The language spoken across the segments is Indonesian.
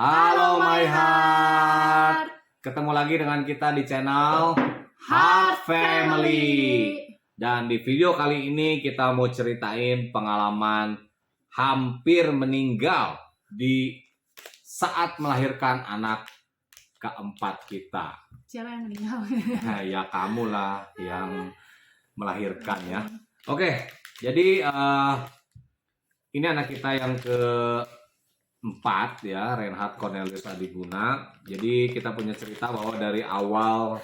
Halo My Heart, ketemu lagi dengan kita di channel Heart Family. Dan di video kali ini kita mau ceritain pengalaman hampir meninggal di saat melahirkan anak keempat kita. Siapa yang meninggal? Ya kamu lah yang melahirkan ya. Oke, jadi ini anak kita yang keempat ya, Reinhard Cornelius Adiguna. Jadi kita punya cerita bahwa dari awal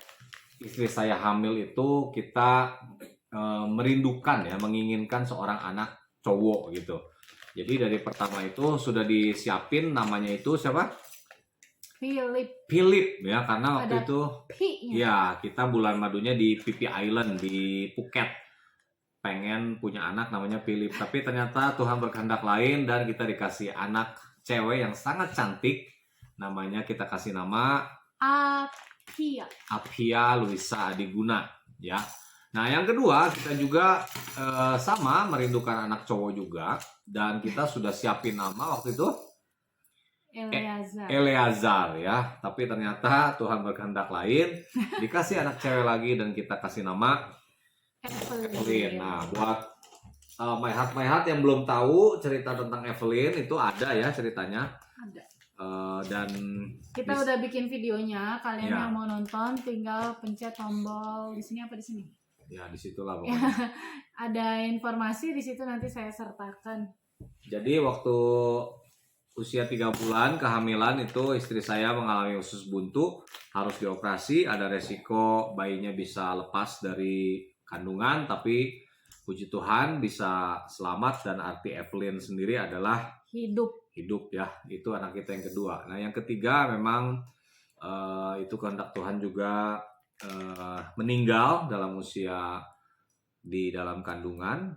istri saya hamil itu kita merindukan ya, menginginkan seorang anak cowok gitu. Jadi dari pertama itu sudah disiapin namanya itu siapa? Philip ya, karena waktu itu ya kita bulan madunya di Phi Phi Island di Phuket, pengen punya anak namanya Philip, tapi ternyata Tuhan berkehendak lain dan kita dikasih anak cewek yang sangat cantik, namanya kita kasih nama Apia Luisa Adiguna ya. Nah yang kedua kita juga sama merindukan anak cowok juga, dan kita sudah siapin nama waktu itu Eleazar ya, tapi ternyata Tuhan berkehendak lain, dikasih anak cewek lagi dan kita kasih nama Evelyn. Nah buat My Heart yang belum tahu cerita tentang Evelyn itu ada ya ceritanya. Ada. Dan kita udah bikin videonya, kalian yang mau nonton tinggal pencet tombol di sini apa di sini? Ya disitulah pokoknya. Ada informasi di situ, nanti saya sertakan. Jadi waktu usia 3 bulan kehamilan itu istri saya mengalami usus buntu, harus dioperasi, ada resiko bayinya bisa lepas dari kandungan, tapi puji Tuhan bisa selamat, dan arti Evelyn sendiri adalah hidup ya. Itu anak kita yang kedua. Nah yang ketiga memang itu kehendak Tuhan juga, meninggal dalam usia di dalam kandungan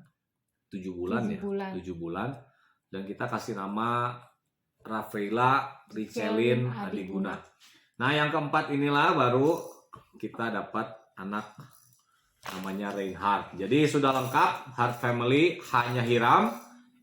7 bulan. 7 bulan, dan kita kasih nama Rafaela Richelin Adiguna. Nah yang keempat inilah baru kita dapat anak namanya Reinhard. Jadi sudah lengkap Heart Family, H-nya Hiram,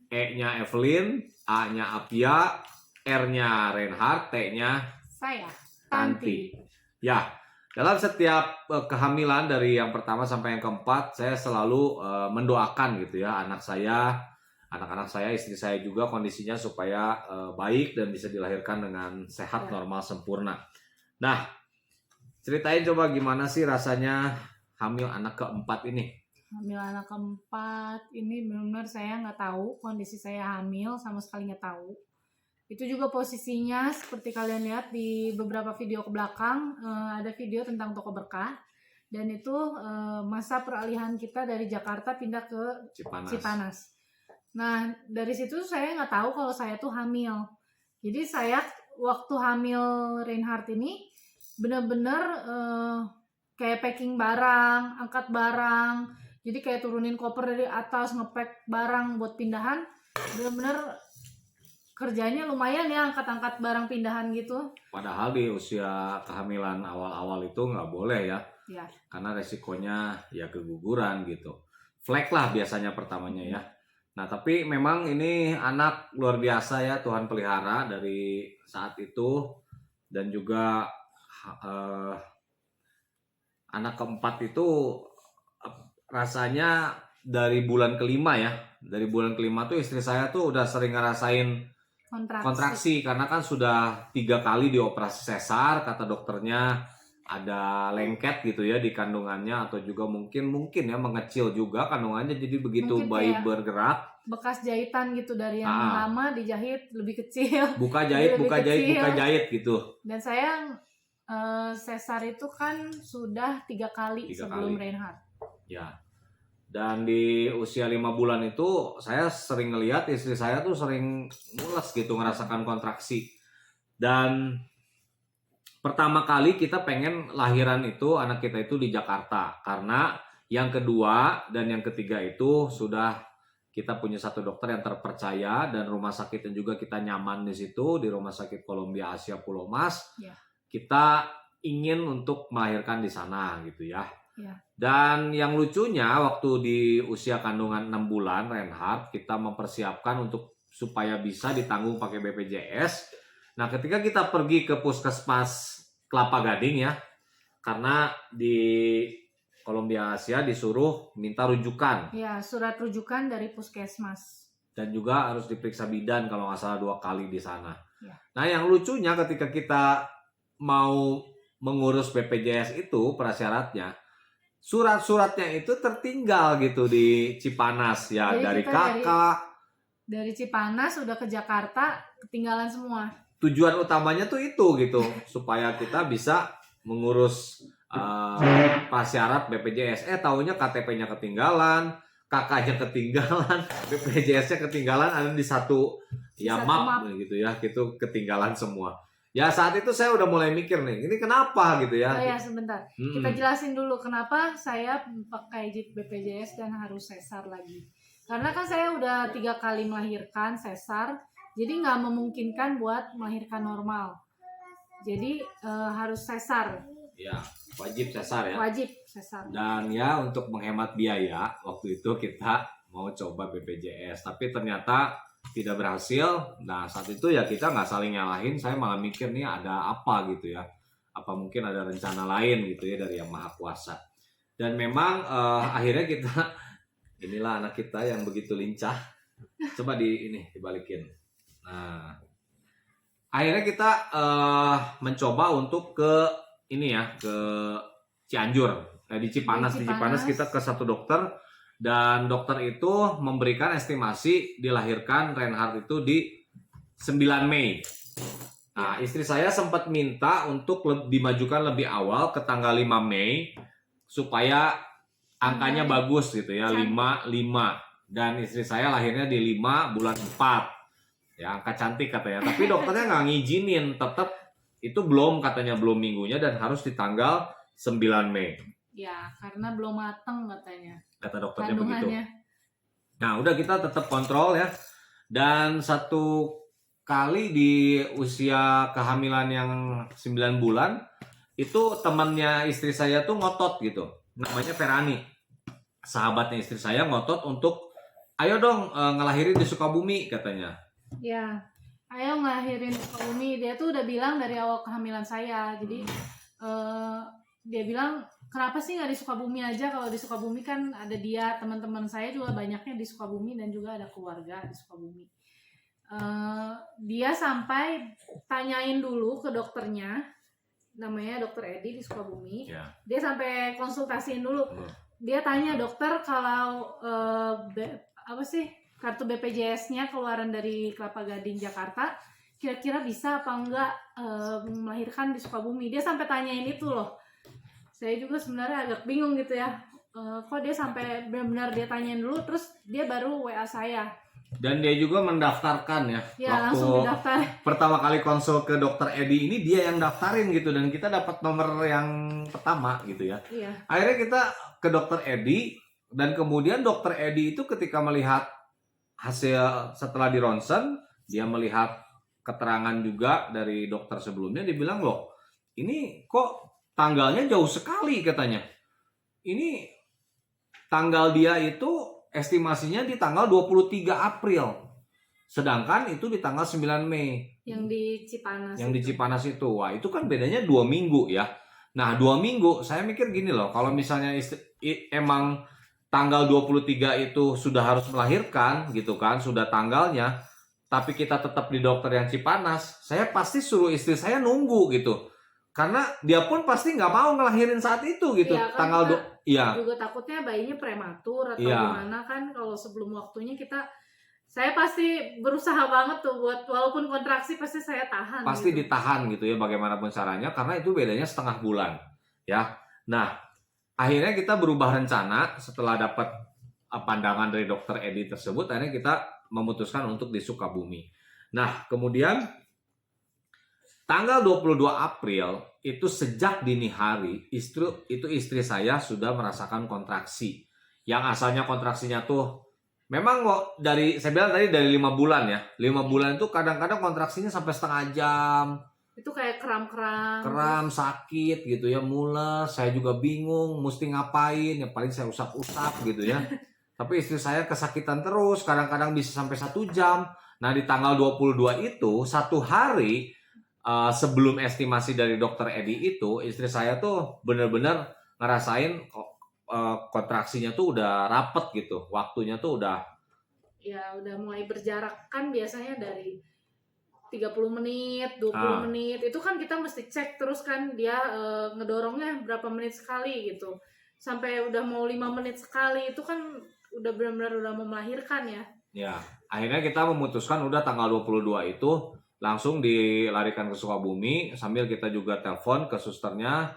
E-nya Evelyn, A-nya Apia, R-nya Reinhard, T-nya saya Tanti. Ya, dalam setiap kehamilan dari yang pertama sampai yang keempat, saya selalu mendoakan gitu ya anak-anak saya, istri saya juga kondisinya supaya baik dan bisa dilahirkan dengan sehat, normal, sempurna. Nah, ceritain coba gimana sih rasanya hamil anak keempat ini? Hamil anak keempat ini benar-benar saya nggak tahu kondisi saya hamil, sama sekali nggak tahu. Itu juga posisinya seperti kalian lihat di beberapa video ke belakang, ada video tentang Toko Berkah, dan itu masa peralihan kita dari Jakarta pindah ke Cipanas. Nah dari situ saya nggak tahu kalau saya tuh hamil. Jadi saya waktu hamil Reinhard ini benar-benar kayak packing barang, angkat barang. Jadi kayak turunin koper dari atas, ngepack barang buat pindahan. Benar-benar kerjanya lumayan ya, angkat-angkat barang pindahan gitu. Padahal di usia kehamilan awal-awal itu nggak boleh ya. Karena resikonya ya keguguran gitu. Flek lah biasanya pertamanya ya. Nah tapi memang ini anak luar biasa ya, Tuhan pelihara dari saat itu. Dan juga anak keempat itu rasanya dari bulan kelima ya. Dari bulan kelima tuh istri saya tuh udah sering ngerasain kontraksi. Karena kan sudah 3 kali dioperasi sesar, kata dokternya ada lengket gitu ya di kandungannya, atau juga mungkin ya mengecil juga kandungannya, jadi begitu mungkin bayi bergerak bekas jahitan gitu, dari yang lama dijahit lebih kecil, buka jahit gitu. Dan saya sesar itu kan sudah 3 kali sebelum Reinhard ya. Dan di usia 5 bulan itu saya sering ngelihat istri saya tuh sering mules gitu, ngerasakan kontraksi. Dan pertama kali kita pengen lahiran itu anak kita itu di Jakarta, karena yang kedua dan yang ketiga itu sudah kita punya satu dokter yang terpercaya, dan rumah sakitnya juga kita nyaman di situ, di Rumah Sakit Columbia Asia Pulau Mas. Kita ingin untuk melahirkan di sana gitu ya. Dan yang lucunya waktu di usia kandungan 6 bulan Reinhard, kita mempersiapkan untuk supaya bisa ditanggung pakai BPJS. Nah, ketika kita pergi ke puskesmas Kelapa Gading ya, karena di Columbia Asia disuruh minta rujukan Ya, surat rujukan dari puskesmas. dan juga harus diperiksa bidan kalau nggak salah 2 kali di sana. Ya. Nah, yang lucunya ketika kita mau mengurus BPJS itu prasyaratnya, surat-suratnya itu tertinggal gitu di Cipanas ya. Jadi dari kita kakak. Dari Cipanas udah ke Jakarta, ketinggalan semua. Tujuan utamanya tuh itu gitu, supaya kita bisa mengurus prasyarat BPJS. Taunya KTP-nya ketinggalan, kakaknya ketinggalan, BPJS-nya ketinggalan, ada di satu ya Satu map map. gitu ya, gitu ketinggalan semua. Ya saat itu saya udah mulai mikir nih, ini kenapa gitu ya? Oh ya, sebentar. Kita jelasin dulu kenapa saya pakai BPJS dan harus sesar lagi. Karena kan saya udah 3 kali melahirkan sesar, jadi nggak memungkinkan buat melahirkan normal. Jadi harus sesar. Ya, wajib sesar ya. Wajib sesar. Dan ya untuk menghemat biaya, waktu itu kita mau coba BPJS, tapi ternyata tidak berhasil. Nah saat itu ya kita nggak saling nyalahin, saya malah mikir nih ada apa gitu ya, apa mungkin ada rencana lain gitu ya dari Yang Maha Kuasa. Dan memang akhirnya kita inilah anak kita yang begitu lincah. Coba dibalikin. Nah akhirnya kita mencoba untuk ke ini ya, ke Cianjur. Di Cipanas. Di Cipanas kita ke satu dokter. Dan dokter itu memberikan estimasi dilahirkan Reinhard itu di 9 Mei. Nah, istri saya sempat minta untuk dimajukan lebih awal ke tanggal 5 Mei supaya angkanya bagus gitu ya, 5. Dan istri saya lahirnya di 5 bulan 4. Ya, angka cantik katanya. Tapi dokternya nggak ngizinin, tetap itu belum minggunya dan harus di tanggal 9 Mei. Ya, karena belum mateng katanya. Kata dokternya begitu. Nah, udah kita tetap kontrol ya. Dan satu kali di usia kehamilan yang 9 bulan, itu temannya istri saya tuh ngotot gitu. Namanya Ferani. Sahabatnya istri saya ngotot untuk, ayo dong ngelahirin di Sukabumi katanya. Ya, ayo ngelahirin di Sukabumi. Dia tuh udah bilang dari awal kehamilan saya. Jadi dia bilang, kenapa sih nggak di Sukabumi aja? Kalau di Sukabumi kan ada dia, teman-teman saya juga banyaknya di Sukabumi dan juga ada keluarga di Sukabumi. Dia sampai tanyain dulu ke dokternya, namanya Dokter Edi di Sukabumi. Ya. Dia sampai konsultasiin dulu. Dia tanya, dokter kalau kartu BPJS-nya keluaran dari Kelapa Gading Jakarta, kira-kira bisa apa enggak melahirkan di Sukabumi? Dia sampai tanyain itu loh. Saya juga sebenarnya agak bingung gitu ya, kok dia sampai benar-benar dia tanyain dulu, terus dia baru WA saya. Dan dia juga mendaftarkan ya. Ya, langsung didaftar. Pertama kali konsul ke Dokter Edi ini dia yang daftarin gitu, dan kita dapat nomor yang pertama gitu ya. Iya. Akhirnya kita ke Dokter Edi, dan kemudian Dokter Edi itu ketika melihat hasil setelah di ronsen, dia melihat keterangan juga dari dokter sebelumnya, dia bilang, loh ini kok tanggalnya jauh sekali katanya. Ini tanggal dia itu estimasinya di tanggal 23 April. Sedangkan itu di tanggal 9 Mei. Yang di Cipanas. Yang di Cipanas itu. Wah, itu kan bedanya 2 minggu ya. Nah, 2 minggu saya mikir gini loh, kalau misalnya emang tanggal 23 itu sudah harus melahirkan gitu kan, sudah tanggalnya, tapi kita tetap di dokter yang Cipanas, saya pasti suruh istri saya nunggu gitu. Karena dia pun pasti nggak mau ngelahirin saat itu gitu. Iya, kan tanggal juga takutnya bayinya prematur atau gimana kan, kalau sebelum waktunya saya pasti berusaha banget tuh buat, walaupun kontraksi pasti saya tahan. Pasti gitu. Ditahan gitu ya bagaimanapun caranya, karena itu bedanya setengah bulan ya. Nah, akhirnya kita berubah rencana setelah dapat pandangan dari Dokter Edi tersebut. Akhirnya kita memutuskan untuk di Sukabumi. Nah, kemudian tanggal 22 April itu sejak dini hari istri saya sudah merasakan kontraksi. Yang asalnya kontraksinya tuh memang kok saya bilang tadi dari 5 bulan ya. 5 bulan itu kadang-kadang kontraksinya sampai setengah jam. Itu kayak kram sakit gitu ya, mules. Saya juga bingung mesti ngapain, yang paling saya usap-usap gitu ya. Tapi istri saya kesakitan terus, kadang-kadang bisa sampai 1 jam. Nah, di tanggal 22 itu, 1 hari sebelum estimasi dari dokter Edi itu, istri saya tuh bener-bener ngerasain kontraksinya tuh udah rapet gitu, waktunya tuh udah udah mulai berjarak kan biasanya dari 30 menit, 20 menit. Itu kan kita mesti cek terus kan dia ngedorongnya berapa menit sekali gitu. Sampai udah mau 5 menit sekali itu kan udah benar-benar udah mau melahirkan ya. Ya, akhirnya kita memutuskan udah tanggal 22 itu langsung dilarikan ke Sukabumi sambil kita juga telepon ke susternya.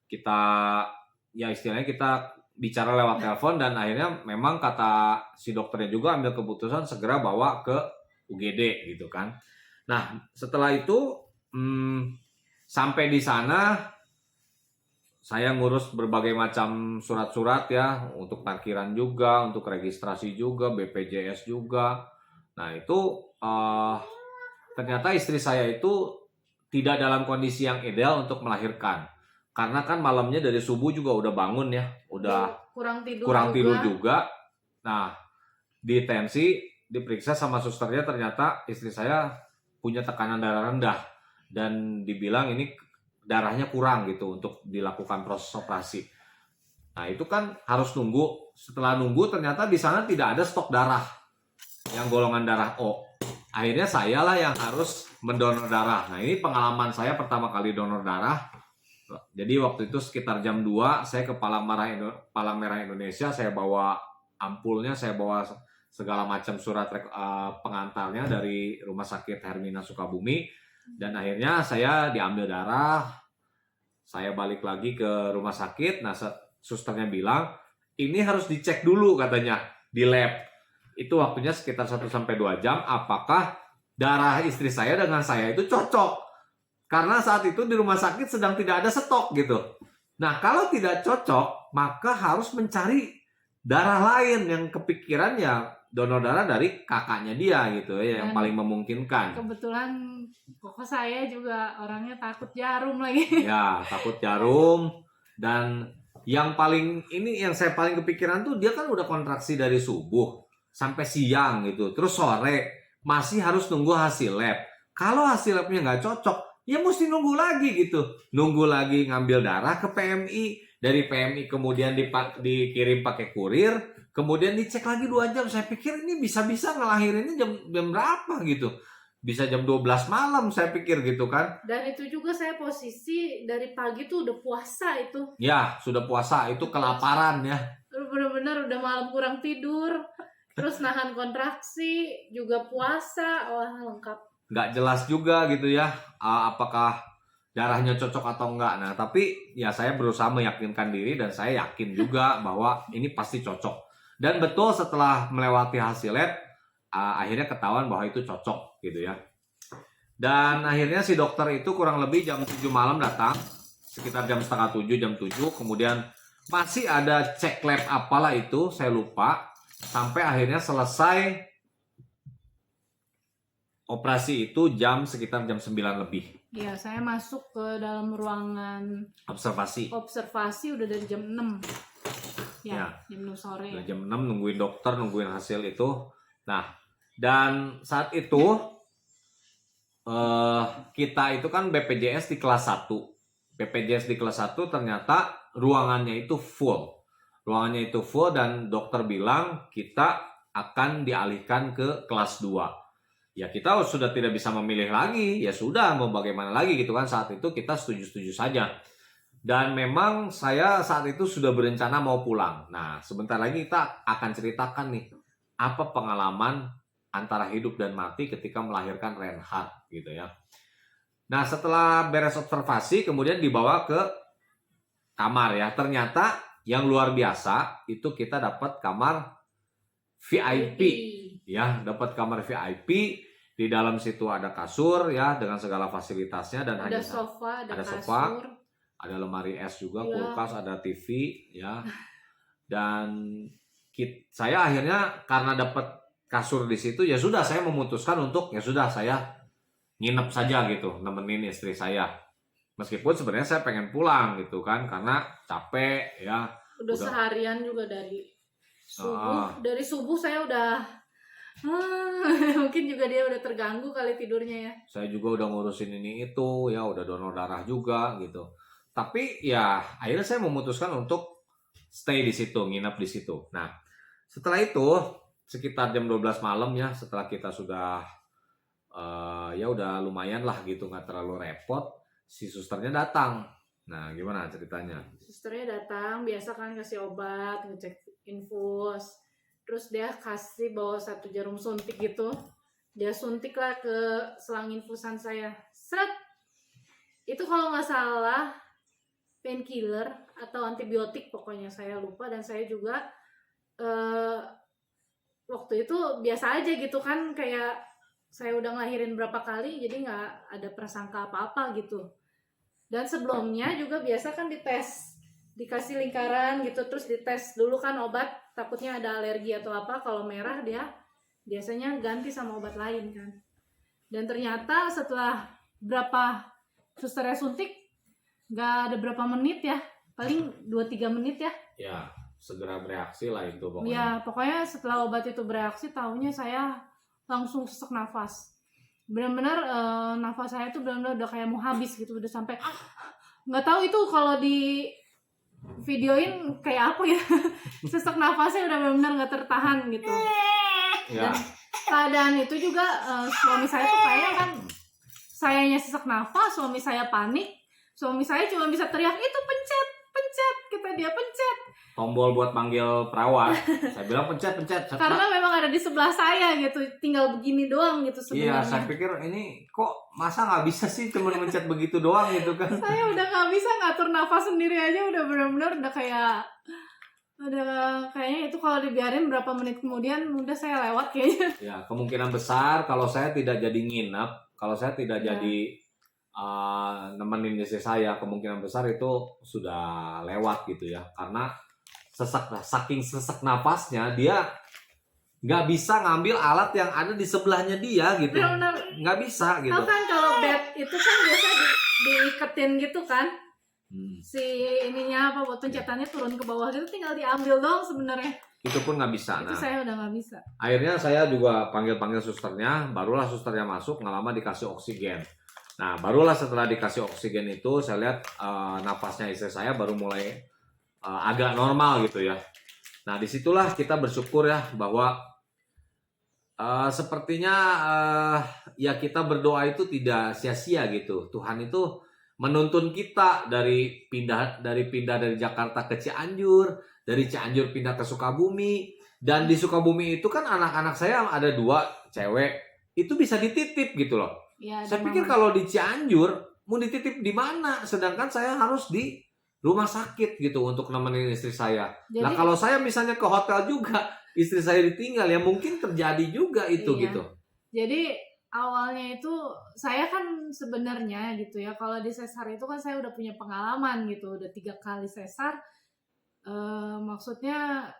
Kita ya istilahnya kita bicara lewat telepon dan akhirnya memang kata si dokternya juga ambil keputusan segera bawa ke UGD gitu kan. Nah, setelah itu sampai di sana saya ngurus berbagai macam surat-surat ya, untuk parkiran juga, untuk registrasi juga, BPJS juga. Nah, itu ternyata istri saya itu tidak dalam kondisi yang ideal untuk melahirkan. Karena kan malamnya dari subuh juga udah bangun ya, udah kurang tidur juga. Nah, di tensi diperiksa sama susternya ternyata istri saya punya tekanan darah rendah dan dibilang ini darahnya kurang gitu untuk dilakukan proses operasi. Nah, itu kan harus nunggu. Setelah nunggu ternyata di sana tidak ada stok darah yang golongan darah O. Akhirnya saya lah yang harus mendonor darah. Nah, ini pengalaman saya pertama kali donor darah. Jadi waktu itu sekitar jam 2 saya ke Palang Merah Indonesia, saya bawa ampulnya, saya bawa segala macam surat pengantarnya dari Rumah Sakit Hermina Sukabumi, dan akhirnya saya diambil darah, saya balik lagi ke rumah sakit. Nah, susternya bilang ini harus dicek dulu katanya di lab. Itu waktunya sekitar 1-2 jam apakah darah istri saya dengan saya itu cocok. Karena saat itu di rumah sakit sedang tidak ada stok gitu. Nah, kalau tidak cocok, maka harus mencari darah lain yang kepikiran ya donor darah dari kakaknya dia gitu ya, yang paling memungkinkan. Kebetulan kok saya juga orangnya takut jarum lagi. Ya, takut jarum. Dan yang saya paling kepikiran tuh dia kan udah kontraksi dari subuh sampai siang gitu. Terus sore masih harus nunggu hasil lab. Kalau hasil labnya nggak cocok, ya mesti nunggu lagi gitu. Nunggu lagi ngambil darah ke PMI. Dari PMI kemudian dikirim pakai kurir. Kemudian dicek lagi 2 jam. Saya pikir ini bisa-bisa ngelahirinnya jam berapa gitu. Bisa jam 12 malam saya pikir gitu kan. Dan itu juga saya posisi dari pagi tuh udah puasa itu. Ya, sudah puasa. Itu kelaparan ya. Benar-benar udah malam kurang tidur. Terus nahan kontraksi, juga puasa. Wah, lengkap. Nggak jelas juga gitu ya. Apakah darahnya cocok atau enggak. Nah, tapi ya saya berusaha meyakinkan diri dan saya yakin juga bahwa ini pasti cocok. Dan betul setelah melewati hasil lab, akhirnya ketahuan bahwa itu cocok gitu ya. Dan akhirnya si dokter itu kurang lebih jam 7 malam datang, sekitar jam 6:30, jam 7. Kemudian masih ada cek lab apalah itu, saya lupa. Sampai akhirnya selesai operasi itu sekitar jam 9 lebih. Iya, saya masuk ke dalam ruangan Observasi udah dari jam 6. Ya. Jam 6 sore. Jam 6 nungguin dokter, nungguin hasil itu. Nah, dan saat itu kita itu kan BPJS di kelas 1. BPJS di kelas 1 ternyata ruangannya itu full. Ruangannya itu full dan dokter bilang kita akan dialihkan ke kelas 2. Ya kita sudah tidak bisa memilih lagi, ya sudah mau bagaimana lagi gitu kan. Saat itu kita setuju-setuju saja. Dan memang saya saat itu sudah berencana mau pulang. Nah, sebentar lagi kita akan ceritakan nih apa pengalaman antara hidup dan mati ketika melahirkan Reinhard gitu ya. Nah, setelah beres observasi kemudian dibawa ke kamar ya. Ternyata yang luar biasa itu kita dapat kamar VIP. Ya, dapat kamar VIP. Di dalam situ ada kasur ya dengan segala fasilitasnya dan ada sofa, ada kasur. Sofa, ada lemari es juga, kulkas, ada TV ya. Dan saya akhirnya karena dapat kasur di situ ya sudah saya memutuskan untuk ya sudah saya nginep saja gitu, nemenin istri saya. Meskipun sebenarnya saya pengen pulang gitu kan karena capek ya. Udah seharian juga dari subuh. Dari subuh saya udah mungkin juga dia udah terganggu kali tidurnya ya. Saya juga udah ngurusin ini itu ya, udah donor darah juga gitu. Tapi ya akhirnya saya memutuskan untuk stay di situ, nginap di situ. Nah, setelah itu sekitar jam 12 malam ya, setelah kita sudah ya udah lumayan lah gitu, nggak terlalu repot, si susternya datang. Nah, gimana ceritanya? Susternya datang, biasa kan kasih obat, ngecek infus. Terus dia kasih bawa 1 jarum suntik gitu. Dia suntik lah ke selang infusan saya. Seret! Itu kalau nggak salah painkiller atau antibiotik, pokoknya saya lupa. Dan saya juga waktu itu biasa aja gitu kan, kayak saya udah ngelahirin berapa kali, jadi nggak ada prasangka apa-apa gitu. Dan sebelumnya juga biasa kan dites, dikasih lingkaran gitu, terus dites dulu kan obat, takutnya ada alergi atau apa. Kalau merah dia biasanya ganti sama obat lain kan. Dan ternyata setelah berapa susternya suntik, nggak ada berapa menit ya, paling 2-3 menit ya. Ya, segera bereaksi lah itu pokoknya. Ya, pokoknya setelah obat itu bereaksi, tahunya saya langsung sesak nafas. Benar-benar nafas saya tuh benar-benar udah kayak mau habis gitu, udah sampai nggak tahu itu kalau di videoin kayak apa ya. Sesak nafasnya udah benar-benar nggak tertahan gitu. Ya. Dan keadaan itu juga suami saya tuh kayak kan, sayanya sesak nafas, suami saya panik. Suami saya cuma bisa teriak, itu pencet, pencet, kita dia pencet. Tombol buat panggil perawat. Saya bilang pencet. Karena memang ada di sebelah saya gitu, tinggal begini doang gitu Iya, sebenarnya. saya pikir ini kok masa nggak bisa sih cuma mencet begitu doang gitu kan. Saya udah nggak bisa ngatur nafas sendiri aja, udah benar-benar udah kayaknya itu kalau dibiarin berapa menit kemudian udah saya lewat kayaknya. Ya, kemungkinan besar kalau saya tidak jadi nginep, kalau saya tidak Ya. jadi nemenin istri saya, kemungkinan besar itu sudah lewat gitu ya. Karena saking sesak napasnya, dia nggak bisa ngambil alat yang ada di sebelahnya dia gitu. Benar-benar Nggak bisa gitu. tahu kan kalau bed itu kan biasa diiketin gitu kan. Si ininya apa buat pencetannya turun ke bawah gitu, tinggal diambil doang sebenarnya. Itu pun nggak bisa. Itu saya udah nggak bisa. Akhirnya saya juga panggil susternya, barulah susternya masuk, nggak lama dikasih oksigen. Nah, barulah setelah dikasih oksigen itu, saya lihat napasnya istri saya baru mulai agak normal gitu ya. Nah, disitulah kita bersyukur ya bahwa sepertinya ya kita berdoa itu tidak sia-sia gitu. Tuhan itu menuntun kita dari pindah dari Jakarta ke Cianjur, dari Cianjur pindah ke Sukabumi, dan di Sukabumi itu kan anak-anak saya ada 2 cewek, itu bisa dititip gitu loh. Ya, Saya pikir kalau di Cianjur mau dititip di mana, sedangkan saya harus di rumah sakit gitu untuk nemenin istri saya. Jadi, Nah, kalau saya misalnya ke hotel juga, istri saya ditinggal, ya mungkin terjadi juga itu iya. gitu. Jadi awalnya itu saya kan sebenarnya gitu ya, kalau di sesar itu kan saya udah punya pengalaman gitu, udah 3 kali sesar. Maksudnya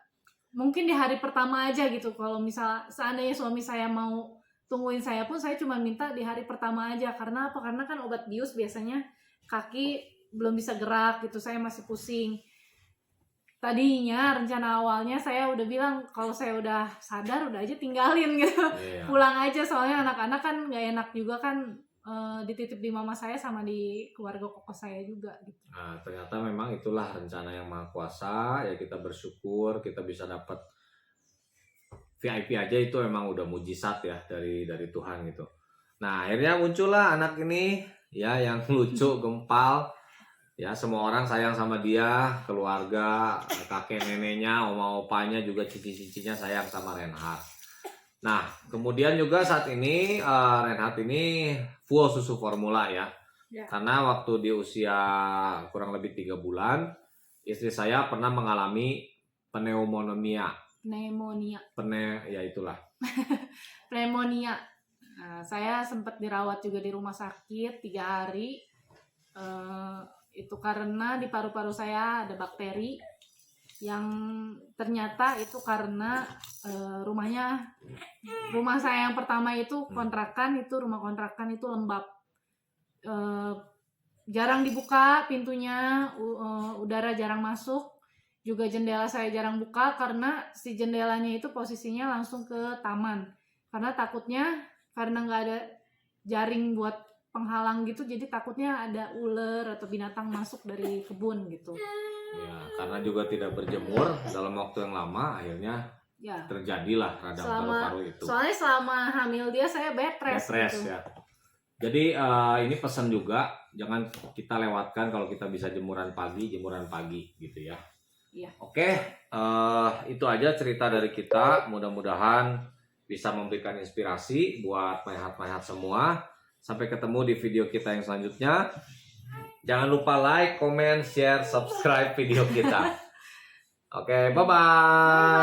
mungkin di hari pertama aja gitu, kalau misal seandainya suami saya mau tungguin saya pun, saya cuma minta di hari pertama aja. Karena apa? Karena kan obat bius biasanya kaki belum bisa gerak gitu, saya masih pusing. Tadinya rencana awalnya saya udah bilang kalau saya udah sadar udah aja tinggalin gitu. Iya. Pulang aja, soalnya anak-anak kan gak enak juga kan dititip di mama saya sama di keluarga koko saya juga gitu. Nah, ternyata memang itulah rencana yang Maha Kuasa, ya kita bersyukur kita bisa dapat VIP aja, itu memang udah mujizat ya dari Tuhan gitu. Nah, akhirnya muncullah anak ini ya yang lucu, gempal. Ya, semua orang sayang sama dia, keluarga, kakek neneknya, oma opanya, juga cici-cicinya sayang sama Reinhard. Nah, kemudian juga saat ini Reinhard ini full susu formula ya. Ya. Karena waktu di usia kurang lebih 3 bulan, istri saya pernah mengalami pneumonia. Ya itulah. Pneumonia. Nah, saya sempat dirawat juga di rumah sakit 3 hari. Itu karena di paru-paru saya ada bakteri yang ternyata itu karena rumah saya yang pertama itu kontrakan, itu rumah kontrakan itu lembab, jarang dibuka pintunya, udara jarang masuk, juga jendela saya jarang buka karena si jendelanya itu posisinya langsung ke taman. karena takutnya karena nggak ada jaring buat penghalang gitu, jadi takutnya ada ular atau binatang masuk dari kebun gitu. Ya, karena juga tidak berjemur dalam waktu yang lama, akhirnya Ya. terjadilah radang paru-paru itu. Soalnya selama hamil dia saya bed rest gitu. Ya. Jadi ini pesan juga, jangan kita lewatkan kalau kita bisa jemuran pagi gitu ya. Iya. Oke, itu aja cerita dari kita. Mudah-mudahan bisa memberikan inspirasi buat pehat-pehat semua. Sampai ketemu di video kita yang selanjutnya. Jangan lupa like, comment, share, subscribe video kita. Oke, bye-bye.